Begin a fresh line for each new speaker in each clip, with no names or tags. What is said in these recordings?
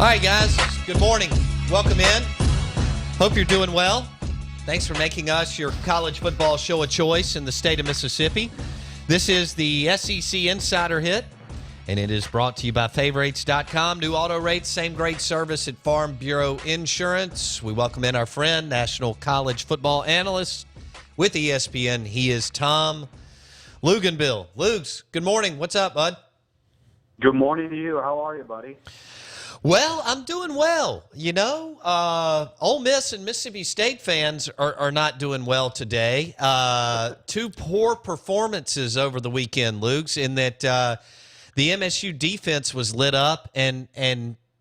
All right, guys. Good morning. Welcome in. Hope you're doing well. Thanks for making us your college football show of choice in the state of Mississippi. This is the SEC Insider Hit, and it is brought to you by favorites.com. New auto rates, same great service at Farm Bureau Insurance. We welcome in our friend, national college football analyst with ESPN. He is Tom Luginbill. Lugs, good morning. What's up, bud?
Good morning to you. How are you, buddy?
Well, I'm doing well. You know, Ole Miss and Mississippi State fans are not doing well today. Two poor performances over the weekend, Luke's, in that the MSU defense was lit up, and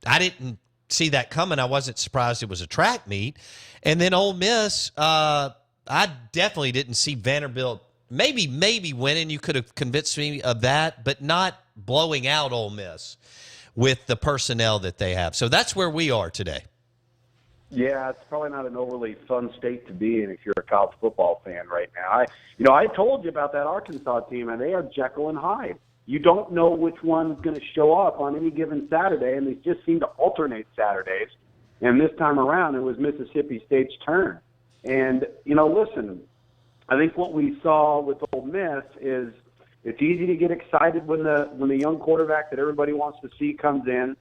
I didn't see that coming. I wasn't surprised it was a track meet. And then Ole Miss, I definitely didn't see Vanderbilt maybe winning. You could have convinced me of that, but not blowing out Ole Miss with the personnel that they have. So that's where we are today.
Yeah, it's probably not an overly fun state to be in if you're a college football fan right now. I told you about that Arkansas team, and they are Jekyll and Hyde. You don't know which one's going to show up on any given Saturday, and they just seem to alternate Saturdays. And this time around, it was Mississippi State's turn. And, listen, I think what we saw with Ole Miss is it's easy to get excited when the young quarterback that everybody wants to see comes in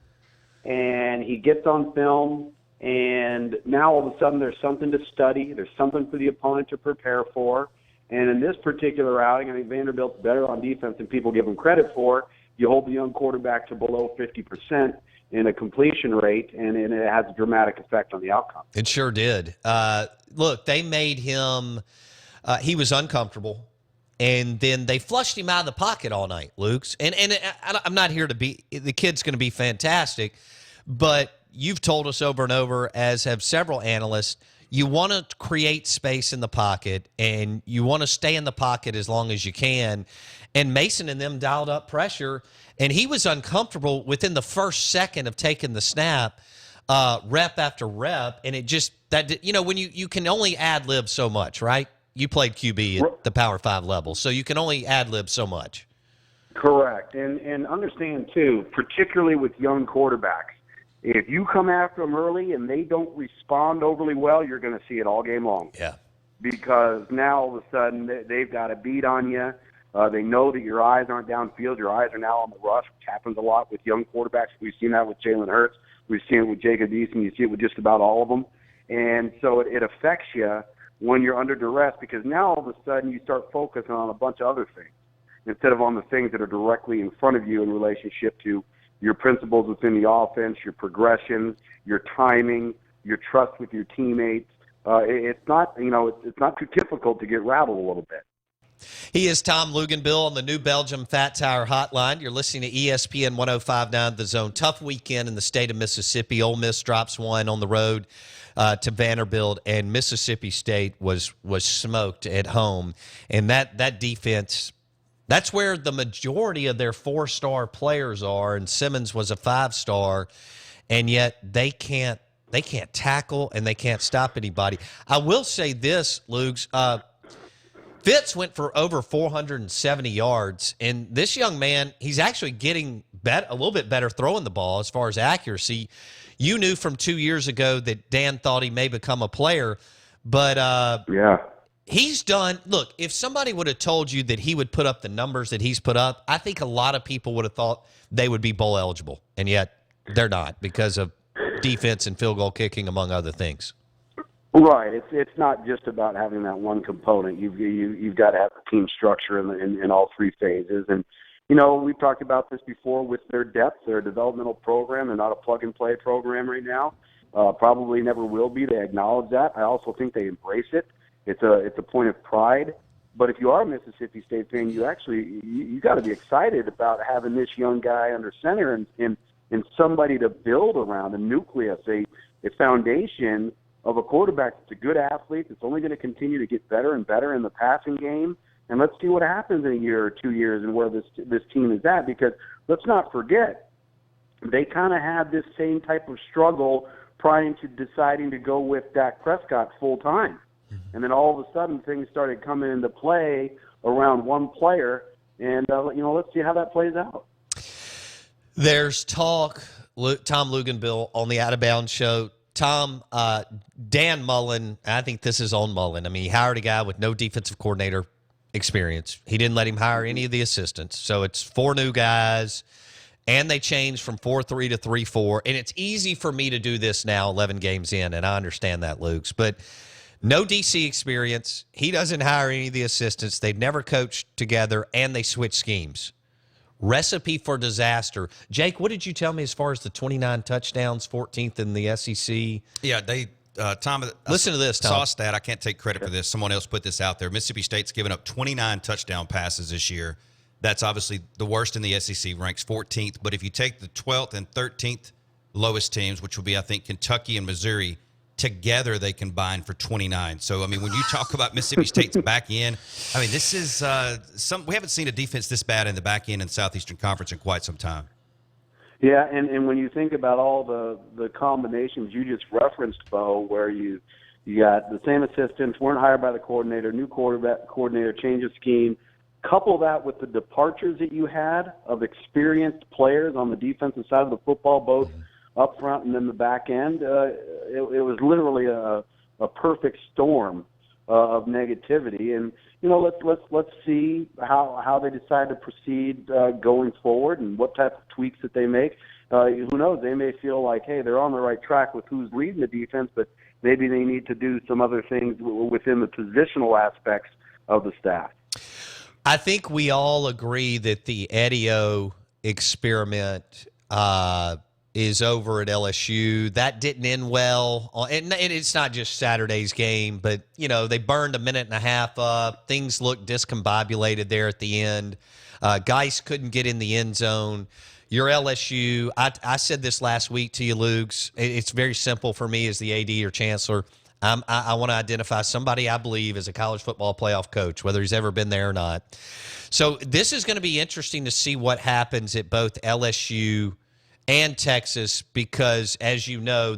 and he gets on film, and now all of a sudden there's something to study, there's something for the opponent to prepare for. And in this particular outing, I think Vanderbilt's better on defense than people give him credit for. You hold the young quarterback to below 50% in a completion rate, and it has a dramatic effect on the outcome.
It sure did. Look, they made him he was uncomfortable. And then they flushed him out of the pocket all night, Luke's. And I'm not here to be – the kid's going to be fantastic. But you've told us over and over, as have several analysts, you want to create space in the pocket, and you want to stay in the pocket as long as you can. And Mason and them dialed up pressure, and he was uncomfortable within the first second of taking the snap, rep after rep. And it just – when you can only ad-lib so much, right? You played QB at the Power 5 level, so you can only ad-lib so much.
Correct. And understand, too, particularly with young quarterbacks, if you come after them early and they don't respond overly well, you're going to see it all game long.
Yeah.
Because now all of a sudden they've got a beat on you. They know that your eyes aren't downfield. Your eyes are now on the rush, which happens a lot with young quarterbacks. We've seen that with Jalen Hurts. We've seen it with Jacob Eason. You see it with just about all of them. And so it affects you when you're under duress, because now all of a sudden you start focusing on a bunch of other things instead of on the things that are directly in front of you in relationship to your principles within the offense, your progression, your timing, your trust with your teammates. It's not too difficult to get rattled a little bit.
He is Tom Luginbill on the New Belgium Fat Tire Hotline. You're listening to ESPN 105.9 The Zone. Tough weekend in the state of Mississippi. Ole Miss drops one on the road to Vanderbilt, and Mississippi State was smoked at home. And that defense, that's where the majority of their 4-star players are, and Simmons was a 5-star, and yet they can't tackle and they can't stop anybody. I will say this, Lugs, Fitz went for over 470 yards, and this young man, he's actually getting a little bit better throwing the ball as far as accuracy. You knew from 2 years ago that Dan thought he may become a player, but he's done. Look, if somebody would have told you that he would put up the numbers that he's put up, I think a lot of people would have thought they would be bowl eligible, and yet they're not because of defense and field goal kicking, among other things.
Right. It's not just about having that one component. You've got to have the team structure in all three phases. And, we've talked about this before with their depth. They're a developmental program. They're not a plug-and-play program right now. Probably never will be. They acknowledge that. I also think they embrace it. It's a point of pride. But if you are a Mississippi State fan, you got to be excited about having this young guy under center and somebody to build around, a nucleus, a foundation of a quarterback that's a good athlete, that's only going to continue to get better and better in the passing game. And let's see what happens in a year or 2 years and where this team is at, because let's not forget, they kind of had this same type of struggle prior to deciding to go with Dak Prescott full time. Mm-hmm. And then all of a sudden things started coming into play around one player, and let's see how that plays out.
There's talk Tom Luginbill on the Out of Bounds show. Tom, Dan Mullen, I think this is on Mullen. I mean, he hired a guy with no defensive coordinator experience. He didn't let him hire any of the assistants. So it's 4 new guys, and they changed from 4-3 to 3-4. And it's easy for me to do this now 11 games in, and I understand that, Luke's. But no DC experience. He doesn't hire any of the assistants. They've never coached together, and they switch schemes. Recipe for disaster. Jake, what did you tell me as far as the 29 touchdowns, 14th in the SEC?
Yeah, Tom.
Listen to this, Tom.
Saw a stat. I can't take credit for this. Someone else put this out there. Mississippi State's given up 29 touchdown passes this year. That's obviously the worst in the SEC, ranks 14th. But if you take the 12th and 13th lowest teams, which will be, I think, Kentucky and Missouri, together they combine for 29. So, I mean, when you talk about Mississippi State's back end, I mean, this is we haven't seen a defense this bad in the back end in Southeastern Conference in quite some time.
Yeah, and when you think about all the combinations you just referenced, Bo, where you got the same assistants, weren't hired by the coordinator, new quarterback coordinator, change of scheme, couple that with the departures that you had of experienced players on the defensive side of the football, both up front and then the back end, it was literally a perfect storm of negativity. And let's see how they decide to proceed going forward and what type of tweaks that they make. Who knows? They may feel like, hey, they're on the right track with who's leading the defense, but maybe they need to do some other things within the positional aspects of the staff.
I think we all agree that the Edio experiment is over at LSU. That didn't end well. And it's not just Saturday's game, but, they burned a minute and a half up. Things looked discombobulated there at the end. Geis couldn't get in the end zone. Your LSU, I said this last week to you, Lugs. It's very simple for me as the AD or chancellor. I want to identify somebody I believe is a college football playoff coach, whether he's ever been there or not. So this is going to be interesting to see what happens at both LSU and Texas, because as you know,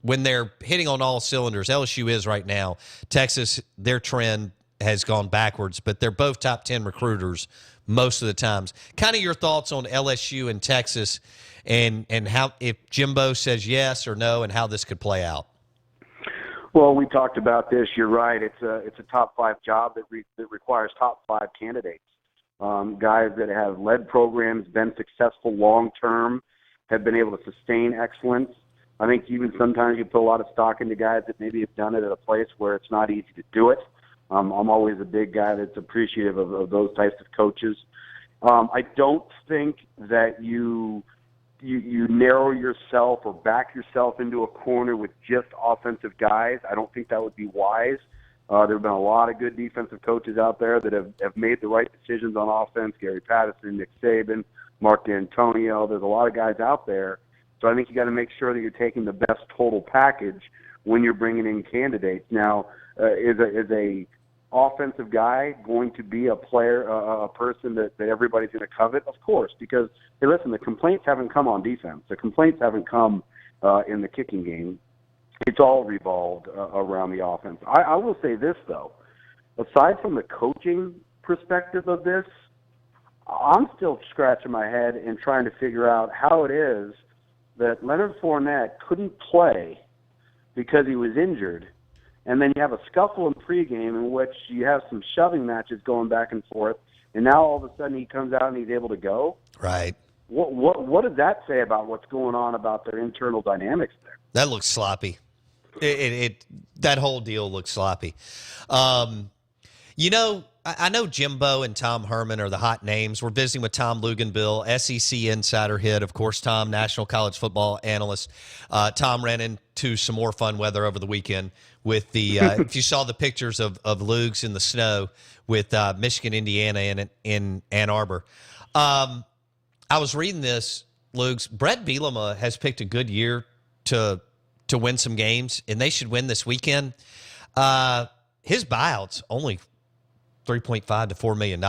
when they're hitting on all cylinders, LSU is right now. Texas, their trend has gone backwards, but they're both top 10 recruiters most of the times. Kind of your thoughts on LSU and Texas, and how, if Jimbo says yes or no, and how this could play out.
Well, we talked about this. You're right. It's a top 5 job that requires top 5 candidates. Guys that have led programs, been successful long term, have been able to sustain excellence. I think even sometimes you put a lot of stock into guys that maybe have done it at a place where it's not easy to do it. I'm always a big guy that's appreciative of those types of coaches. I don't think that you narrow yourself or back yourself into a corner with just offensive guys. I don't think that would be wise. There have been a lot of good defensive coaches out there that have made the right decisions on offense. Gary Patterson, Nick Saban, Mark D'Antonio. There's a lot of guys out there. So I think you got to make sure that you're taking the best total package when you're bringing in candidates. Now, is a offensive guy going to be a player, a person that everybody's going to covet? Of course, because, hey, listen, the complaints haven't come on defense. The complaints haven't come in the kicking game. It's all revolved around the offense. I will say this, though. Aside from the coaching perspective of this, I'm still scratching my head and trying to figure out how it is that Leonard Fournette couldn't play because he was injured, and then you have a scuffle in pregame in which you have some shoving matches going back and forth, and now all of a sudden he comes out and he's able to go.
Right.
What does that say about what's going on about their internal dynamics there?
That looks sloppy. That whole deal looks sloppy. I know Jimbo and Tom Herman are the hot names. We're visiting with Tom Luginbill, SEC insider hit. Of course, Tom, national college football analyst. Tom ran into some more fun weather over the weekend with the if you saw the pictures of Lugs in the snow with Michigan, Indiana in Ann Arbor. I was reading this, Lugs. Brett Bielema has picked a good year to win some games, and they should win this weekend. His buyout's only $3.5 to $4 million.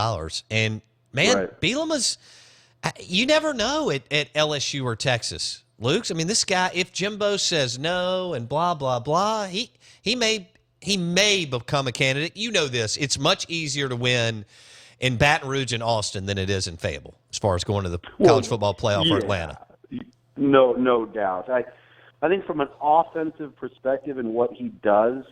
And, man, right. Bielema's – you never know at LSU or Texas. Luke, I mean, this guy, if Jimbo says no and blah, blah, blah, he may become a candidate. You know this. It's much easier to win in Baton Rouge and Austin than it is in Fayetteville as far as going to the college football playoff for Atlanta.
No doubt. I think from an offensive perspective and what he does,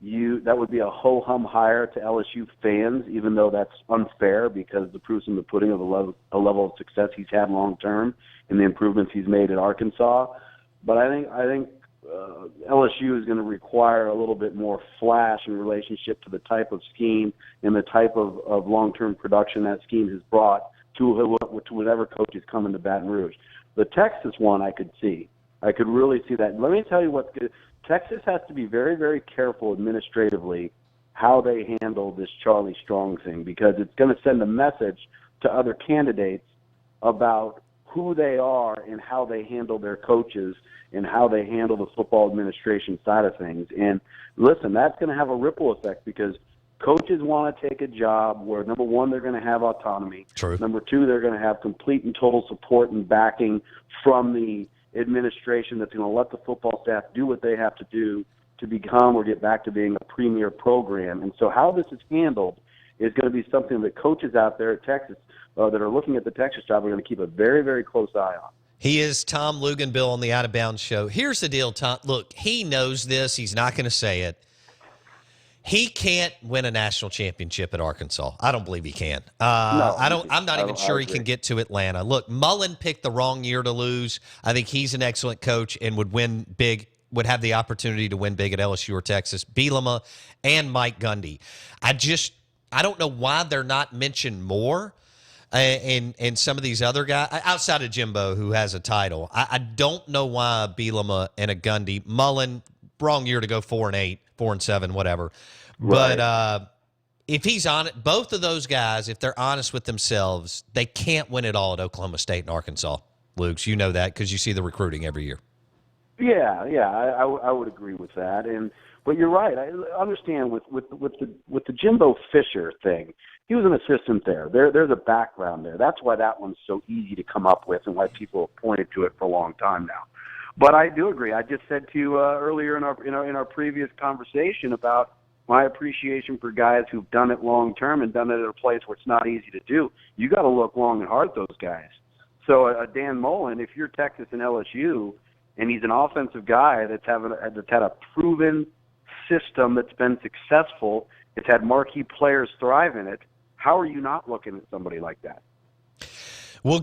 that would be a ho-hum hire to LSU fans, even though that's unfair because the proof's in the pudding of a level of success he's had long term and the improvements he's made at Arkansas. But I think LSU is going to require a little bit more flash in relationship to the type of scheme and the type of long-term production that scheme has brought to whatever coach is coming to Baton Rouge. The Texas one I could see. I could really see that. Let me tell you what's good. Texas has to be very, very careful administratively how they handle this Charlie Strong thing because it's going to send a message to other candidates about who they are and how they handle their coaches and how they handle the football administration side of things. And listen, that's going to have a ripple effect because coaches want to take a job where, number one, they're going to have autonomy.
True.
Number two, they're going to have complete and total support and backing from the administration that's going to let the football staff do what they have to do to become or get back to being a premier program. And so how this is handled is going to be something that coaches out there at Texas that are looking at the Texas job are going to keep a very, very close eye on.
He is Tom Luginbill on the Out of Bounds Show. Here's the deal, Tom. Look, he knows this. He's not going to say it. He can't win a national championship at Arkansas. I don't believe he can.
No,
I'm not even sure he can get to Atlanta. Look, Mullen picked the wrong year to lose. I think he's an excellent coach and would win big, would have the opportunity to win big at LSU or Texas. Bielema and Mike Gundy. I don't know why they're not mentioned more. And some of these other guys, outside of Jimbo, who has a title, I don't know why Bielema and a Gundy. Mullen, wrong year to go 4-8, 4-7, whatever.
Right.
But if he's on it, both of those guys, if they're honest with themselves, they can't win it all at Oklahoma State and Arkansas. Luke, you know that because you see the recruiting every year.
Yeah, I would agree with that. But you're right. I understand with the Jimbo Fisher thing. He was an assistant there. There's a background there. That's why that one's so easy to come up with and why people have pointed to it for a long time now. But I do agree. I just said to you earlier in our previous conversation about my appreciation for guys who've done it long term and done it at a place where it's not easy to do. You got to look long and hard at those guys. So Dan Mullen, if you're Texas and LSU, and he's an offensive guy that's had a proven system that's been successful, it's had marquee players thrive in it. How are you not looking at somebody like that?
We'll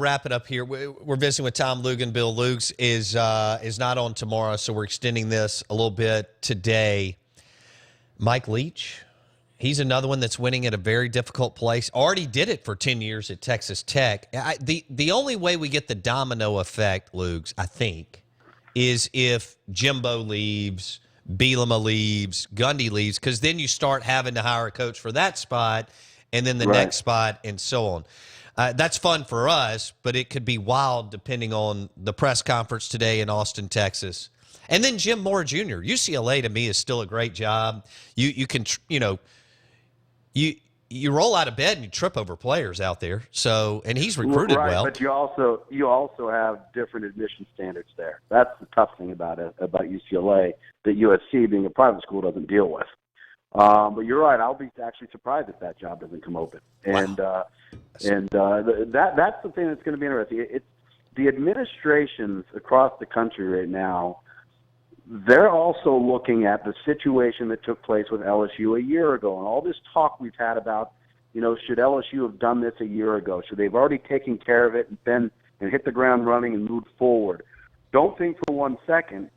wrap it up here. We're visiting with Tom Luginbill. Luke's is not on tomorrow, so we're extending this a little bit today. Mike Leach, he's another one that's winning at a very difficult place. Already did it for 10 years at Texas Tech. The only way we get the domino effect, Luke's, I think, is if Jimbo leaves, Bielema leaves, Gundy leaves, because then you start having to hire a coach for that spot and then the next spot and so on. That's fun for us, but it could be wild depending on the press conference today in Austin, Texas. And then Jim Moore Jr. UCLA to me is still a great job. You can you roll out of bed and you trip over players out there. So and he's recruited well.
But you also have different admission standards there. That's the tough thing about UCLA that USC, being a private school, doesn't deal with. But you're right. I'll be actually surprised if that job doesn't come open.
Wow.
That's the thing that's going to be interesting. It's the administrations across the country right now. They're also looking at the situation that took place with LSU a year ago, and all this talk we've had about, should LSU have done this a year ago? Should they've already taken care of it and hit the ground running and moved forward? Don't think for 1 second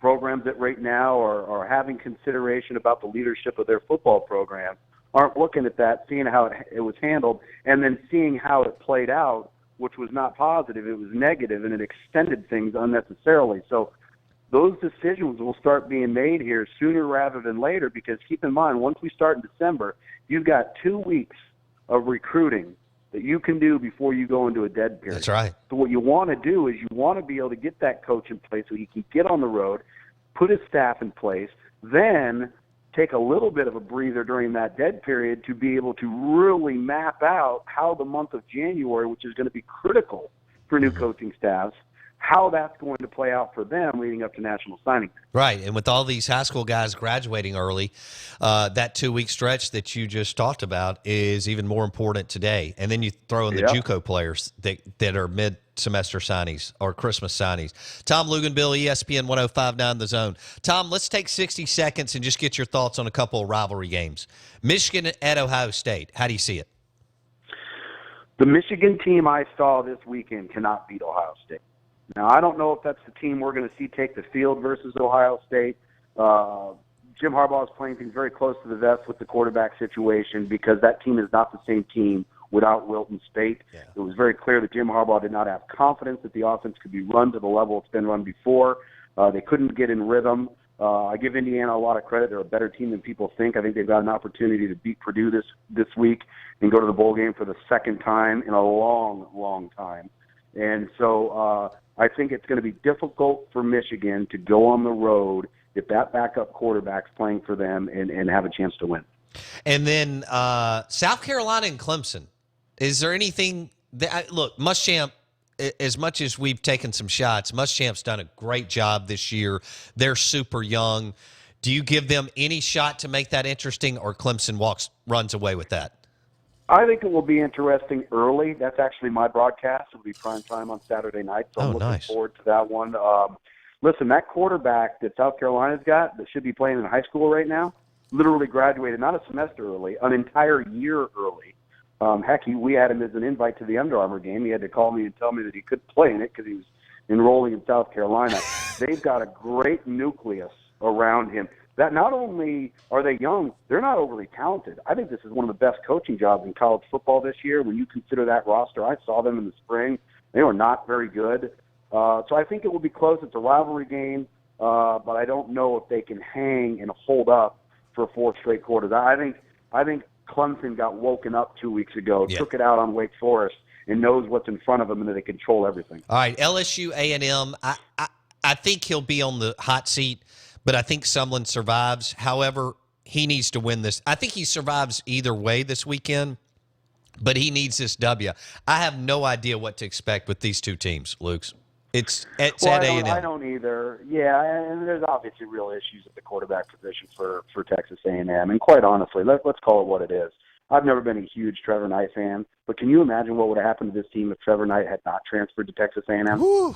programs that right now are having consideration about the leadership of their football program aren't looking at that, seeing how it was handled, and then seeing how it played out, which was not positive. It was negative, and it extended things unnecessarily. So those decisions will start being made here sooner rather than later because keep in mind, once we start in December, you've got 2 weeks of recruiting that you can do before you go into a dead period.
That's right.
So what you want to do is you want to be able to get that coach in place so he can get on the road, put his staff in place, then take a little bit of a breather during that dead period to be able to really map out how the month of January, which is going to be critical for new coaching staffs, how that's going to play out for them leading up to National Signing Day.
Right, and with all these high school guys graduating early, that 2-week stretch that you just talked about is even more important today. And then you throw in the JUCO players that are mid-semester signees or Christmas signees. Tom Luginbill, ESPN 105.9 The Zone. Tom, let's take 60 seconds and just get your thoughts on a couple of rivalry games. Michigan at Ohio State. How do you see it?
The Michigan team I saw this weekend cannot beat Ohio State. Now, I don't know if that's the team we're going to see take the field versus Ohio State. Jim Harbaugh is playing things very close to the vest with the quarterback situation because that team is not the same team without Wilton Speight. Yeah. It was very clear that Jim Harbaugh did not have confidence that the offense could be run to the level it's been run before. They couldn't get in rhythm. I give Indiana a lot of credit. They're a better team than people think. I think they've got an opportunity to beat Purdue this week and go to the bowl game for the second time in a long, long time. And so I think it's going to be difficult for Michigan to go on the road if that backup quarterback's playing for them and have a chance to win.
And then South Carolina and Clemson. Is there anything that, look, Muschamp, as much as we've taken some shots, Muschamp's done a great job this year. They're super young. Do you give them any shot to make that interesting, or Clemson runs away with that?
I think it will be interesting early. That's actually my broadcast. It'll be prime time on Saturday night, so I'm looking forward to that one. Listen, that quarterback that South Carolina's got that should be playing in high school right now literally graduated not a semester early, an entire year early. Heck, we had him as an invite to the Under Armour game. He had to call me and tell me that he couldn't play in it because he was enrolling in South Carolina. They've got a great nucleus around him. That not only are they young, they're not overly talented. I think this is one of the best coaching jobs in college football this year. When you consider that roster, I saw them in the spring. They were not very good. So I think it will be close. It's a rivalry game, but I don't know if they can hang and hold up for 4 straight quarters. I think Clemson got woken up 2 weeks ago, took it out on Wake Forest, and knows what's in front of them and that they control everything.
All right, LSU A&M, I think he'll be on the hot seat, but I think Sumlin survives. However, he needs to win this. I think he survives either way this weekend, but he needs this W. I have no idea what to expect with these two teams, Luke's. It's at A&M.
I don't either. Yeah, and there's obviously real issues at the quarterback position for Texas A&M. And quite honestly, let's call it what it is. I've never been a huge Trevor Knight fan, but can you imagine what would have happened to this team if Trevor Knight had not transferred to Texas A&M?
Whew.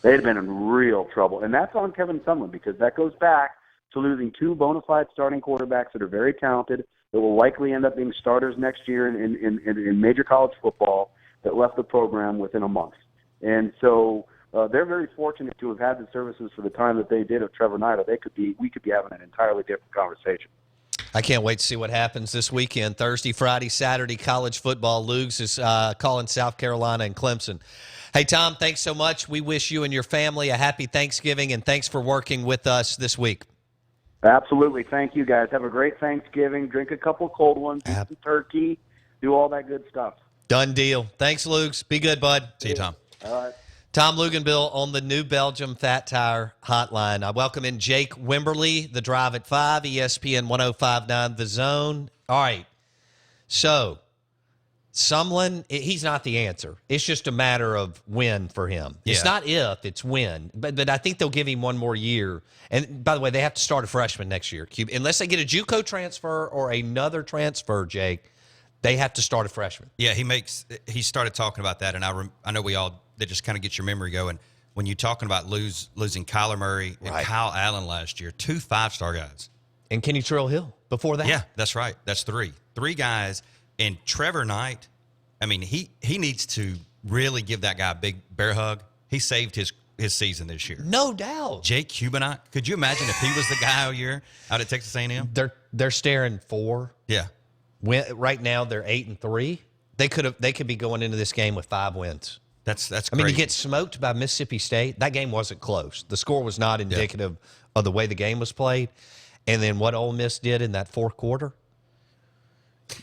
They'd have been in real trouble. And that's on Kevin Sumlin because that goes back to losing 2 bona fide starting quarterbacks that are very talented, that will likely end up being starters next year in major college football, that left the program within a month. And so they're very fortunate to have had the services for the time that they did of Trevor Knight, or we could be having an entirely different conversation.
I can't wait to see what happens this weekend. Thursday, Friday, Saturday, college football. Lugs is calling South Carolina and Clemson. Hey, Tom, thanks so much. We wish you and your family a happy Thanksgiving, and thanks for working with us this week.
Absolutely. Thank you, guys. Have a great Thanksgiving. Drink a couple cold ones, eat some turkey, do all that good stuff.
Done deal. Thanks, Lugs. Be good, bud.
See you, Tom.
All right.
Tom Luginbill on the New Belgium Fat Tire Hotline. I welcome in Jake Wimberly, The Drive at 5, ESPN 105.9 The Zone. All right. So, Sumlin, he's not the answer. It's just a matter of when for him. Yeah. It's not if, it's when. But I think they'll give him one more year. And, by the way, they have to start a freshman next year. Unless they get a JUCO transfer or another transfer, Jake, they have to start a freshman.
Yeah, he started talking about that, and I know that just kind of gets your memory going. When you're talking about losing Kyler Murray and Kyle Allen last year, 2 5-star guys.
And Kenny Trill Hill before that.
Yeah, that's right. That's 3. 3 guys. And Trevor Knight, I mean, he needs to really give that guy a big bear hug. He saved his season this year.
No doubt.
Jake Hubenot, could you imagine if he was the guy all year out at Texas A&M?
They're staring 4.
Yeah.
Right now they're 8-3. They could be going into this game with 5 wins.
That's crazy.
I mean, you get smoked by Mississippi State. That game wasn't close. The score was not indicative of the way the game was played. And then what Ole Miss did in that fourth quarter.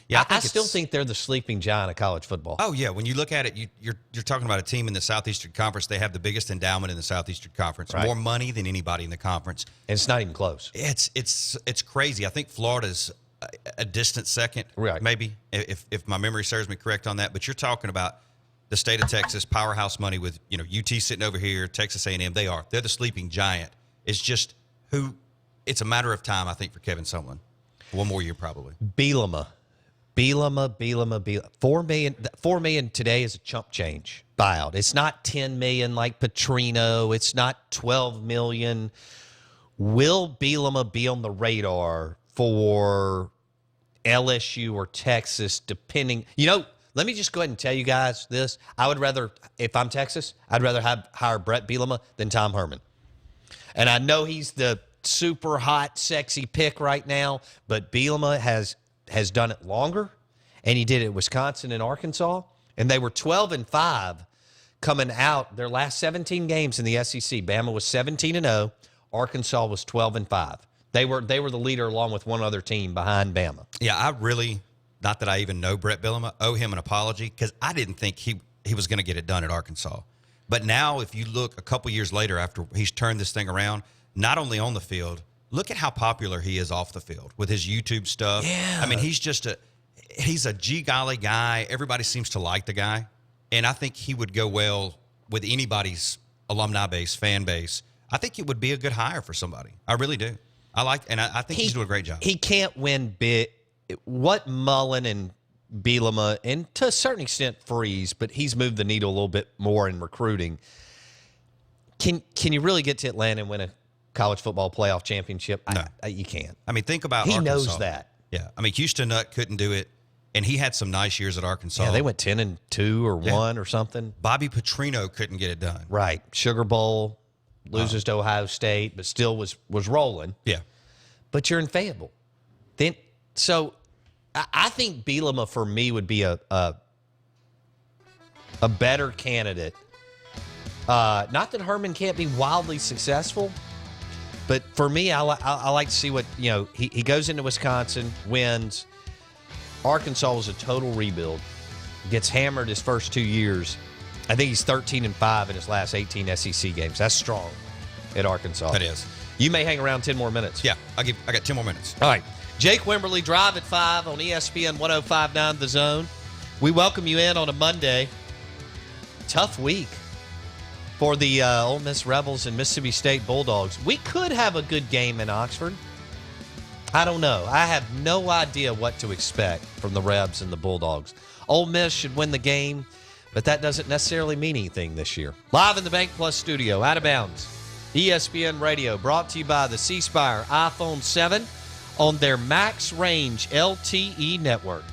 Yeah, I still think they're the sleeping giant of college football.
Oh yeah, when you look at it, you're talking about a team in the Southeastern Conference. They have the biggest endowment in the Southeastern Conference, more money than anybody in the conference,
and it's not even close.
It's crazy. I think Florida's a distant second, maybe if my memory serves me correct on that. But you're talking about the state of Texas, powerhouse money with, UT sitting over here, Texas A&M. They're the sleeping giant. It's just it's a matter of time, I think, for Kevin Sumlin. One more year, probably.
Bielema. 4 million today is a chump change buyout. It's not 10 million like Petrino. It's not 12 million. Will Bielema be on the radar for LSU or Texas, depending? Let me just go ahead and tell you guys this. I would rather, if I'm Texas, I'd rather hire Brett Bielema than Tom Herman. And I know he's the super hot, sexy pick right now, but Bielema has done it longer, and he did it at Wisconsin and Arkansas, and they were 12-5 coming out their last 17 games in the SEC. Bama was 17-0, Arkansas was 12-5. They were the leader along with one other team behind Bama.
Yeah, I really, not that I even know Brett Bielema, owe him an apology because I didn't think he was going to get it done at Arkansas. But now if you look a couple years later after he's turned this thing around, not only on the field, look at how popular he is off the field with his YouTube stuff.
Yeah.
I mean, he's a gee golly guy. Everybody seems to like the guy. And I think he would go well with anybody's alumni base, fan base. I think it would be a good hire for somebody. I really do. I think he's doing a great job.
He can't win big. What Mullen and Bielema, and to a certain extent Freeze, but he's moved the needle a little bit more in recruiting. Can you really get to Atlanta and win a college football playoff championship?
No.
You can't.
I mean, think about
He
Arkansas.
knows that.
Yeah. I mean, Houston Nutt couldn't do it, and he had some nice years at Arkansas.
Yeah, they went 10-2 or 1 or something.
Bobby Petrino couldn't get it done.
Right. Sugar Bowl, loses to Ohio State, but still was rolling.
Yeah.
But you're in Fayetteville. So I think Bielema for me would be a better candidate. Not that Herman can't be wildly successful, but for me, I like to see what, he goes into Wisconsin, wins. Arkansas was a total rebuild. Gets hammered his first 2 years. I think he's 13-5 in his last 18 SEC games. That's strong at Arkansas.
That is.
You may hang around 10 more minutes.
Yeah, I got 10 more minutes.
All right. Jake Wimberly, Drive at 5 on ESPN 105.9 The Zone. We welcome you in on a Monday. Tough week for the Ole Miss Rebels and Mississippi State Bulldogs. We could have a good game in Oxford. I don't know. I have no idea what to expect from the Rebs and the Bulldogs. Ole Miss should win the game, but that doesn't necessarily mean anything this year. Live in the Bank Plus studio, Out of Bounds, ESPN Radio, brought to you by the C Spire iPhone 7 on their Max Range LTE network.